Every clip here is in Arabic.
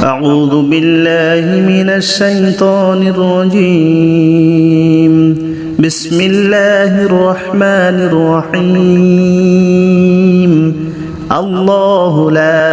أعوذ بالله من الشيطان الرجيم بسم الله الرحمن الرحيم الله لا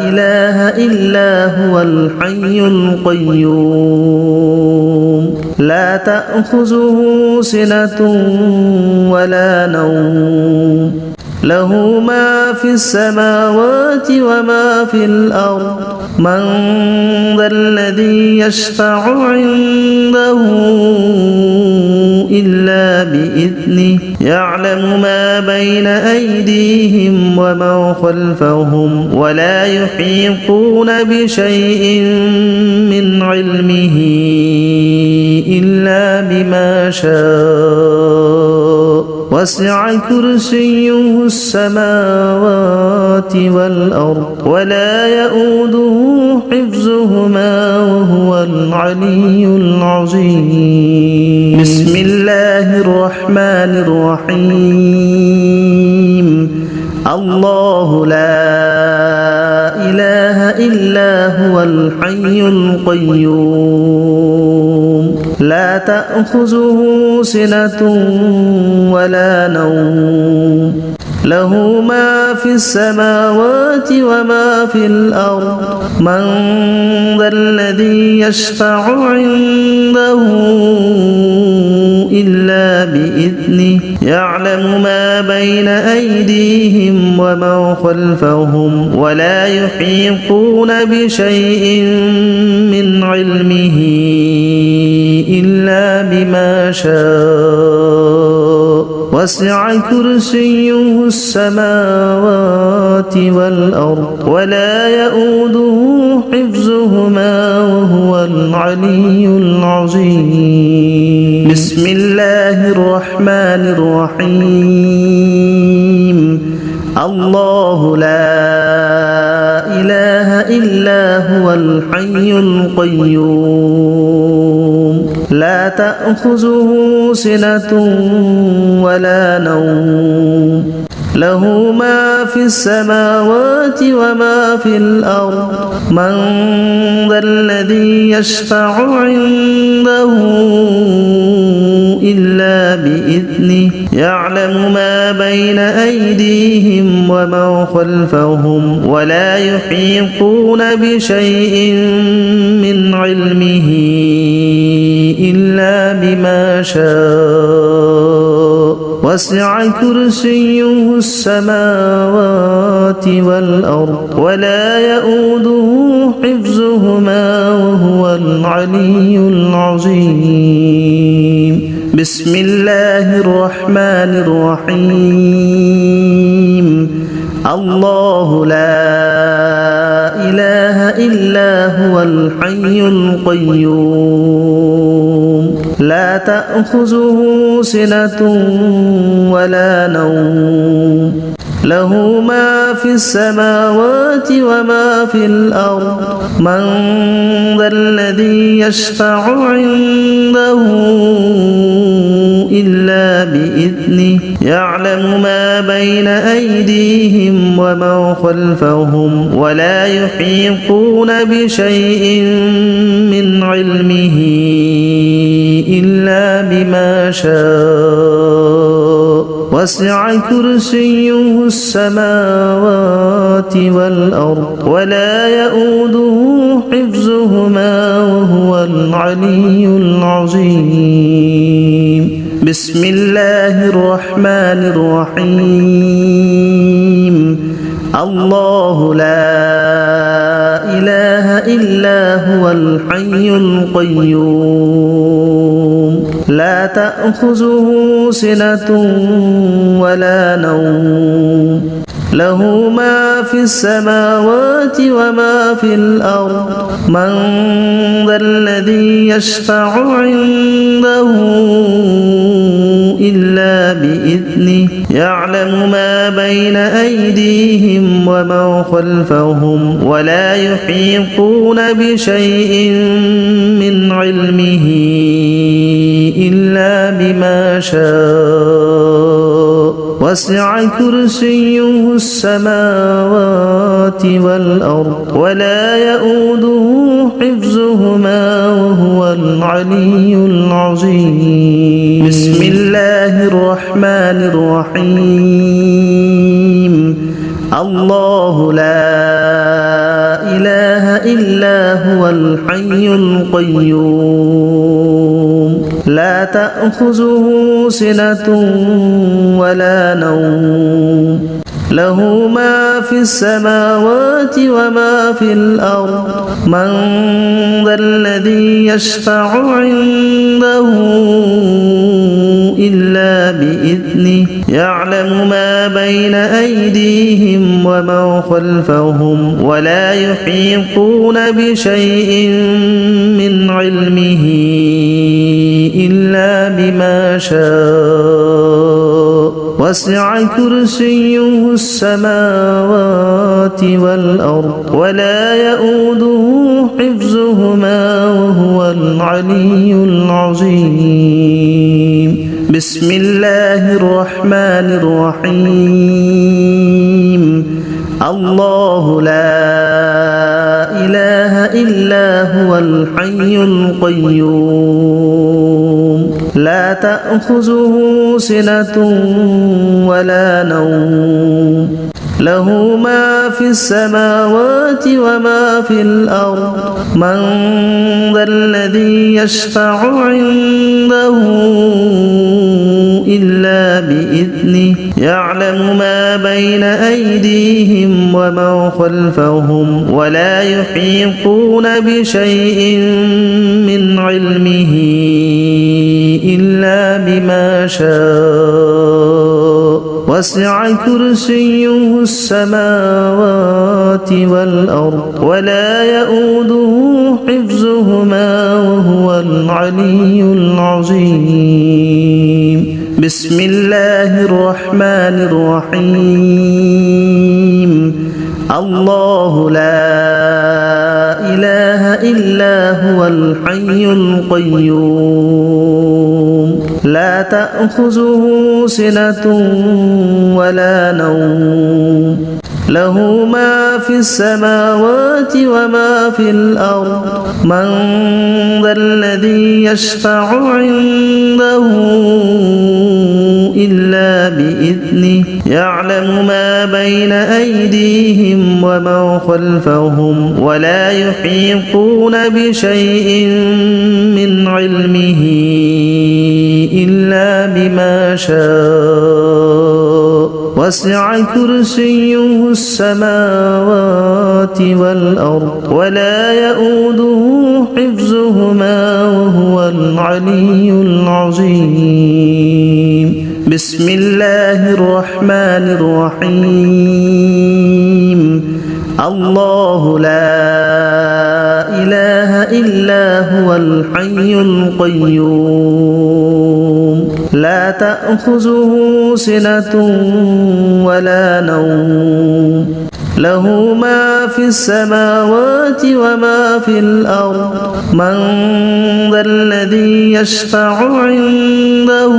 إله إلا هو الحي القيوم لا تأخذه سنة ولا نوم له ما في السماوات وما في الأرض من ذا الذي يشفع عنده إلا بإذنه يعلم ما بين أيديهم وما خلفهم ولا يحيطون بشيء من علمه إلا بما شاء وسع كرسيه السماوات والأرض ولا يؤوده حفظهما وهو العلي العظيم بسم الله الرحمن الرحيم الله لا إله إلا هو الحي القيوم لا تأخذه سنة ولا نوم له ما في السماوات وما في الأرض من ذا الذي يشفع عنده إلا بإذنه يعلم ما بين أيديهم وما خلفهم ولا يحيطون بشيء من علمه إلا بما شاء وسع كرسيه السماوات والأرض ولا يؤوده حفظهما وهو العلي العظيم بسم الله الرحمن الرحيم الله لا إله إلا هو الحي القيوم لا تأخذه سنة ولا نوم له ما في السماوات وما في الأرض من ذا الذي يشفع عنده إلا بإذنه يعلم ما بين أيديهم وما خلفهم ولا يحيطون بشيء من علمه إلا بما شاء وسع كرسيه السماوات والأرض ولا يؤوده حفظهما وهو العلي العظيم بسم الله الرحمن الرحيم الله لا إله إلا هو الحي القيوم لا تأخذه سنة ولا نوم له ما في السماوات وما في الأرض من ذا الذي يشفع عنده إلا بإذنه يعلم ما بين أيديهم وما خلفهم ولا يحيطون بشيء من علمه إلا بما شاء وسع كرسيه السماوات والأرض ولا يؤوده حفظهما وهو العلي العظيم بسم الله الرحمن الرحيم الله لا إله إلا هو الحي القيوم لا تأخذه سنة ولا نوم له ما في السماوات وما في الأرض من ذا الذي يشفع عنده إلا بإذنه يعلم ما بين أيديهم وما خلفهم ولا يحيطون بشيء من علمه إلا بما شاء وسع كرسيه السماوات والأرض ولا يؤوده حفظهما وهو العلي العظيم بسم الله الرحمن الرحيم الله لا إله إلا هو الحي القيوم لا تأخذه سنة ولا نوم له ما في السماوات وما في الأرض من ذا الذي يشفع عنده إلا بإذنه يعلم ما بين أيديهم وما خلفهم ولا يحيطون بشيء من علمه إلا بما شاء وسع كرسيه السماوات والأرض ولا يؤوده حفظهما وهو العلي العظيم بسم الله الرحمن الرحيم الله لا إله إلا هو الحي القيوم لا تأخذه سنة ولا نوم له ما في السماوات وما في الأرض من ذا الذي يشفع عنده إلا بإذنه يعلم ما بين أيديهم وما خلفهم ولا يحيطون بشيء من علمه إلا بما شاء وسع كرسيه السماوات والأرض ولا يؤوده حفظهما وهو العلي العظيم بسم الله الرحمن الرحيم الله لا إله إلا هو الحي القيوم لا تأخذه سنة ولا نوم له ما في السماوات وما في الأرض من ذا الذي يشفع عنده إلا بإذنه يعلم ما بين أيديهم وما خلفهم ولا يحيطون بشيء من علمه إلا بما شاء وسع كرسيه السماوات والأرض ولا يؤوده حفظهما وهو العلي العظيم بسم الله الرحمن الرحيم الله لا إله إلا هو الحي القيوم لا تأخذه سنة ولا نوم له ما في السماوات وما في الأرض من ذا الذي يشفع عنده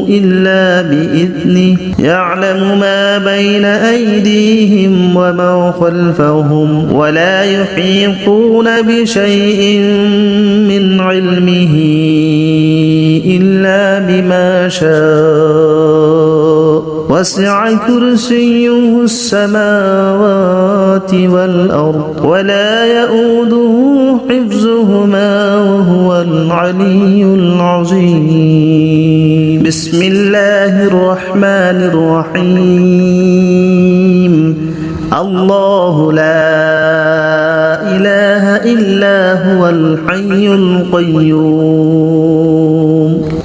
إلا بإذنه يعلم ما بين أيديهم وما خلفهم ولا يحيطون بشيء من علمه إلا بما شاء وسع كرسيه السماوات والأرض ولا يؤوده حفظهما وهو العلي العظيم بسم الله الرحمن الرحيم الله لا إله إلا هو الحي القيوم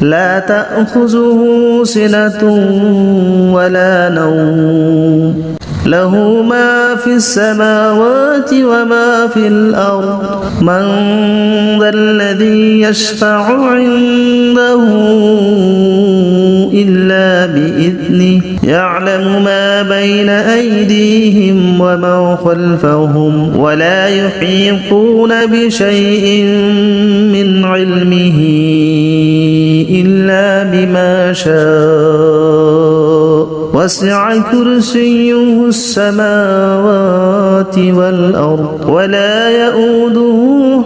لا تأخذه سنة ولا نوم له ما في السماوات وما في الأرض من ذا الذي يشفع عنده إلا بإذنه يعلم ما بين أيديهم وما خلفهم ولا يحيطون بشيء من علمه إلا بما شاء وسع كرسيه السماوات والأرض ولا يؤوده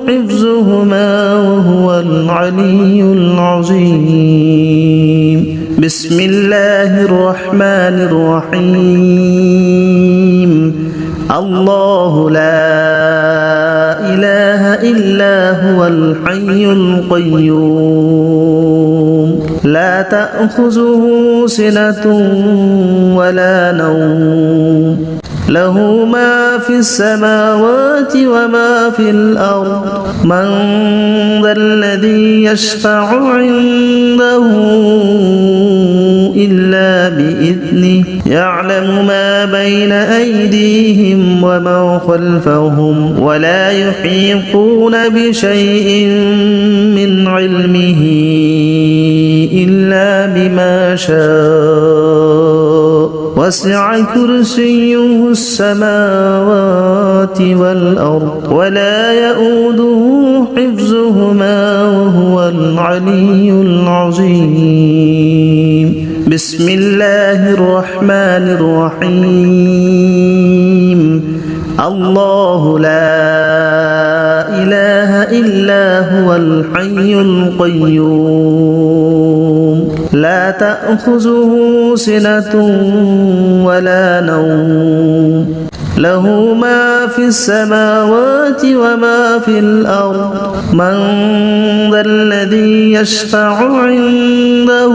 حفظهما وهو العلي العظيم بسم الله الرحمن الرحيم الله لا إله إلا هو الحي القيوم لا تأخذه سنة ولا نوم له ما في السماوات وما في الأرض من ذا الذي يشفع عنده إلا بإذنه يعلم ما بين أيديهم وما خلفهم ولا يحيطون بشيء من علمه إلا بما شاء وسع كرسيه السماوات والأرض ولا يؤوده حفظهما وهو العلي العظيم بسم الله الرحمن الرحيم الله لا إله إلا هو الحي القيوم لا تأخذه سنة ولا نوم له ما في السماوات وما في الأرض من ذا الذي يشفع عنده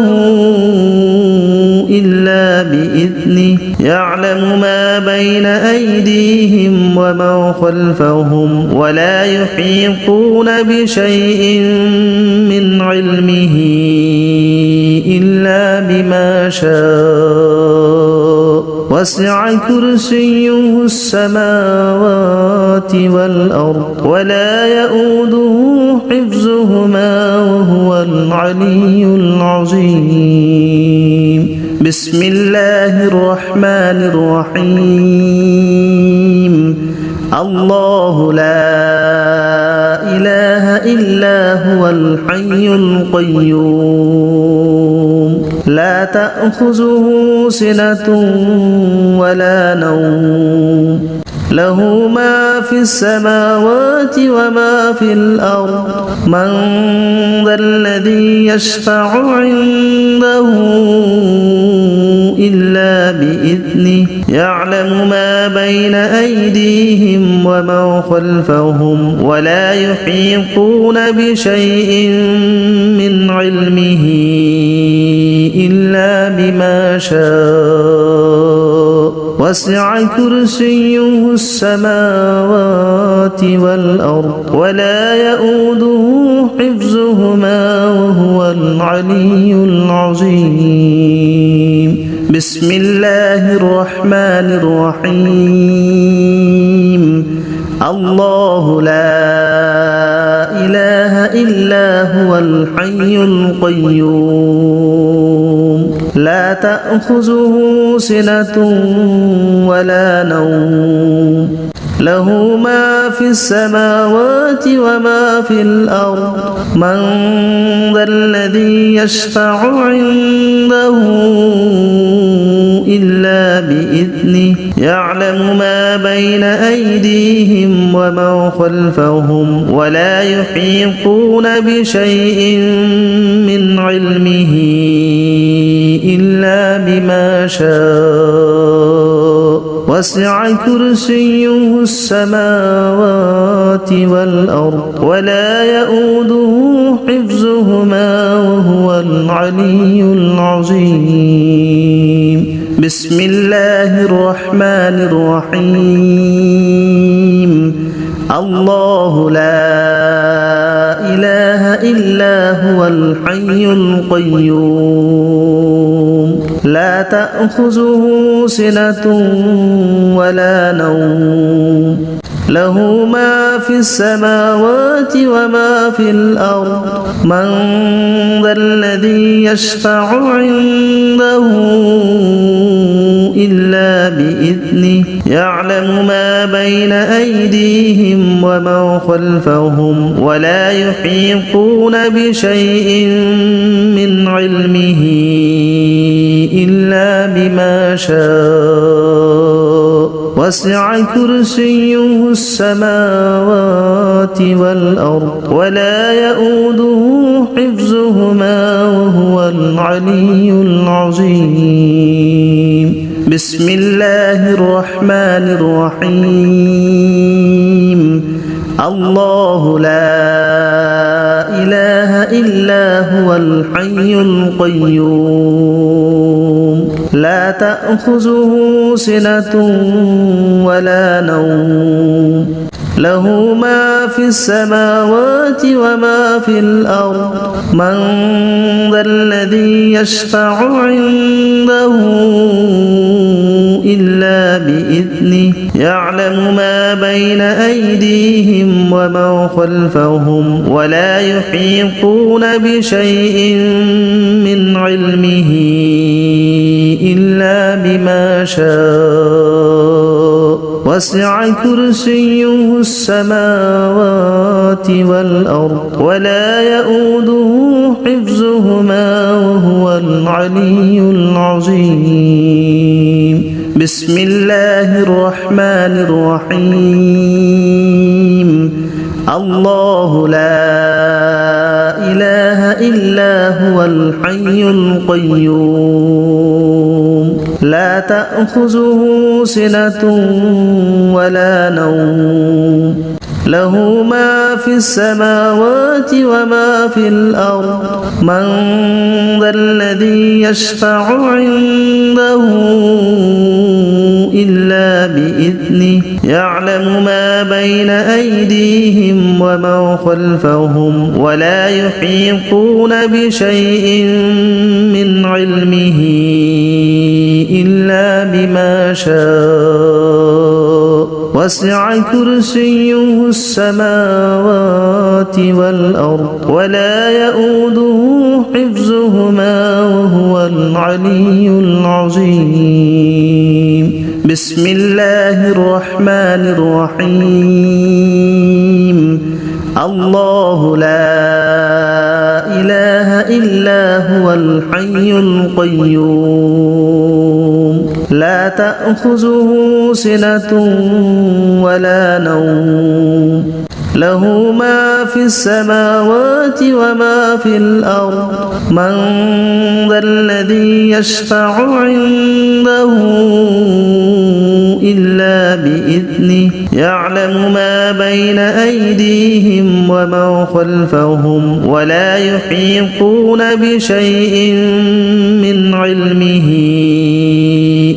إلا بإذنه يعلم ما بين أيديهم وما خلفهم ولا يحيطون بشيء من علمه إلا بما شاء وسع كرسيه السماوات والأرض ولا يؤوده حفظهما وهو العلي العظيم بسم الله الرحمن الرحيم الله لا إله إلا هو الحي القيوم لا تأخذه سنة ولا نوم له ما في السماوات وما في الأرض من ذا الذي يشفع عنده إلا بإذنه يعلم ما بين أيديهم وما خلفهم ولا يحيطون بشيء من علمه إلا بما شاء وسع كرسيه السماوات والأرض ولا يؤوده حفظهما وهو العلي العظيم بسم الله الرحمن الرحيم الله لا إله إلا هو الحي القيوم لا تأخذه سنة ولا نوم له ما في السماوات وما في الأرض من ذا الذي يشفع عنده إلا بإذنه يعلم ما بين أيديهم وما خلفهم ولا يحيطون بشيء من علمه إلا بما شاء وسع كرسيه السماوات والأرض ولا يؤوده حفظهما وهو العلي العظيم بسم الله الرحمن الرحيم الله لا إله إلا هو الحي القيوم لا تأخذه سنة ولا نوم له ما في السماوات وما في الأرض من ذا الذي يشفع عنده إلا بإذنه يعلم ما بين أيديهم وما خلفهم ولا يحيطون بشيء من علمه إلا بما شاء وسع كرسيه السماوات والأرض ولا يؤوده حفظهما وهو العلي العظيم بسم الله الرحمن الرحيم الله لا إله إلا هو الحي القيوم لا تأخذه سنة ولا نوم له ما في السماوات وما في الأرض من ذا الذي يشفع عنده إلا بإذنه يعلم ما بين أيديهم وما خلفهم ولا يحيطون بشيء من علمه إلا بما شاء وسع كرسيه السماوات والأرض ولا يؤوده حفظهما وهو العلي العظيم بسم الله الرحمن الرحيم الله لا إله إلا هو الحي القيوم لا تأخذه سنة ولا نوم له ما في السماوات وما في الأرض من ذا الذي يشفع عنده إلا بإذنه يعلم ما بين أيديهم وما خلفهم ولا يحيطون بشيء من علمه إلا بما شاء وسع كرسيه السماوات والأرض ولا يؤوده حفظهما وهو العلي العظيم بسم الله الرحمن الرحيم الله لا إله إلا هو الحي القيوم لا تأخذه سنة ولا نوم له ما في السماوات وما في الأرض من ذا الذي يشفع عنده إلا بإذنه يعلم ما بين أيديهم وما خلفهم ولا يحيطون بشيء من علمه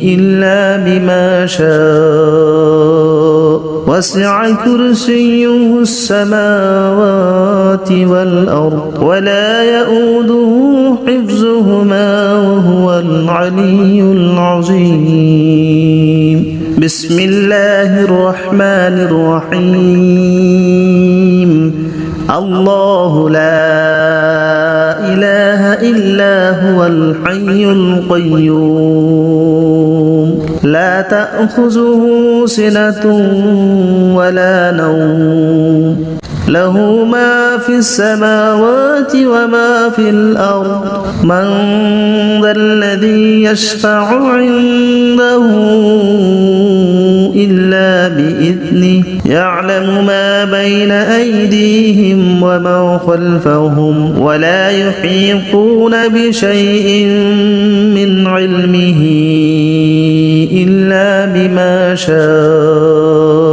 إلا بما شاء وسع كرسيه السماوات والأرض ولا يؤوده حفظهما وهو العلي العظيم بسم الله الرحمن الرحيم الله لا إله إلا هو الحي القيوم لا تأخذه سنة ولا نوم له ما في السماوات وما في الأرض من ذا الذي يشفع عنده إلا بإذنه يعلم ما بين أيديهم وما خلفهم ولا يحيطون بشيء من علمه إلا بما شاء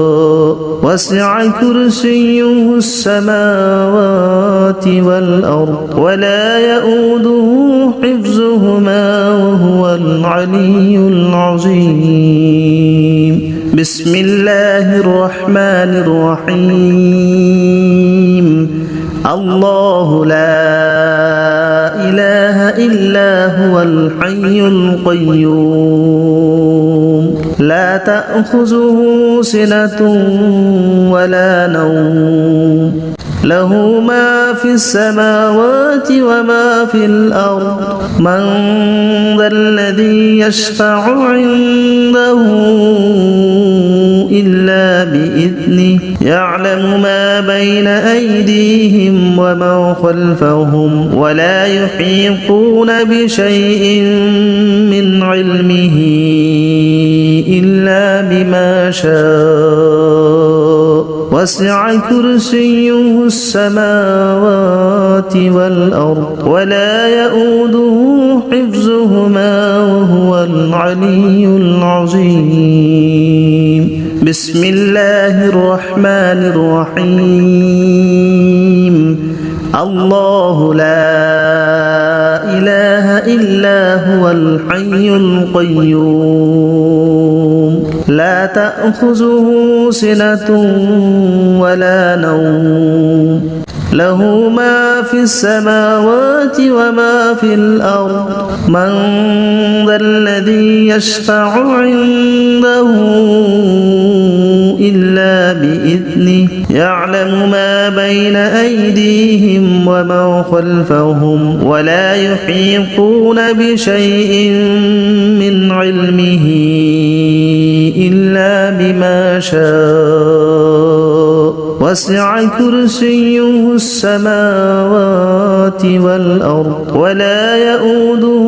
وسع كرسيه السماوات والأرض ولا يؤوده حفظهما وهو العلي العظيم بسم الله الرحمن الرحيم الله لا إله إلا هو الحي القيوم لا تأخذه سنة ولا نوم له ما في السماوات وما في الأرض من ذا الذي يشفع عنده إلا بإذنه يعلم ما بين أيديهم وما خلفهم ولا يحيطون بشيء من علمه إلا بما شاء وسع كرسيه السماوات والأرض ولا يؤوده حفظهما وهو العلي العظيم بسم الله الرحمن الرحيم الله لا إله إلا هو الحي القيوم لا تأخذه سنة ولا نوم له ما في السماوات وما في الأرض من ذا الذي يشفع عنده إلا بإذنه يعلم ما بين أيديهم وما خلفهم ولا يحيطون بشيء من علمه إلا بما شاء وسع كرسيه السماوات والأرض ولا يؤوده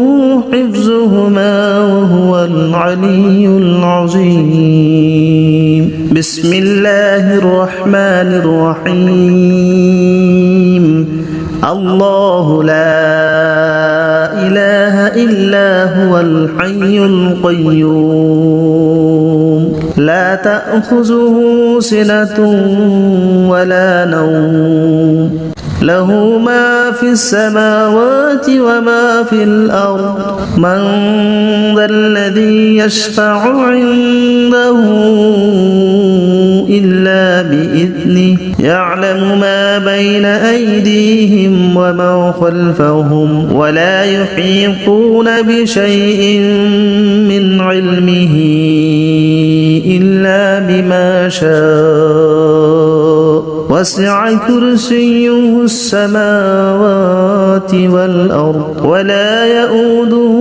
حفظهما وهو العلي العظيم بسم الله الرحمن الرحيم الله لا إله إلا هو الحي القيوم لا تأخذه سنة ولا نوم له ما في السماوات وما في الأرض من ذا الذي يشفع عنده إلا بإذنه يعلم ما بين أيديهم وما خلفهم ولا يحيطون بشيء من علمه إلا بما شاء وسع كرسيه السماوات والأرض ولا يؤوده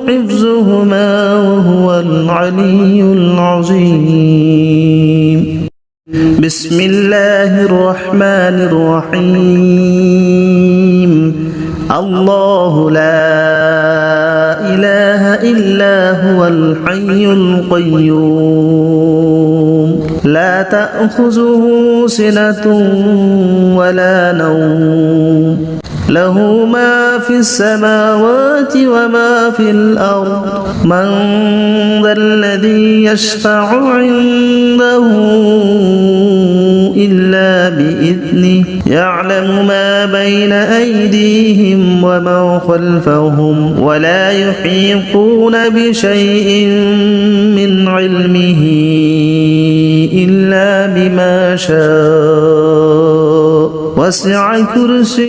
حفظهما وهو العلي العظيم بسم الله الرحمن الرحيم الله لا إله إلا هو الحي القيوم لا تأخذه سنة ولا نوم له ما في السماوات وما في الأرض من ذا الذي يشفع عنده إلا بإذنه يعلم ما بين أيديهم وما خلفهم ولا يحيطون بشيء من علمه إلا بما شاء وسع كرسيه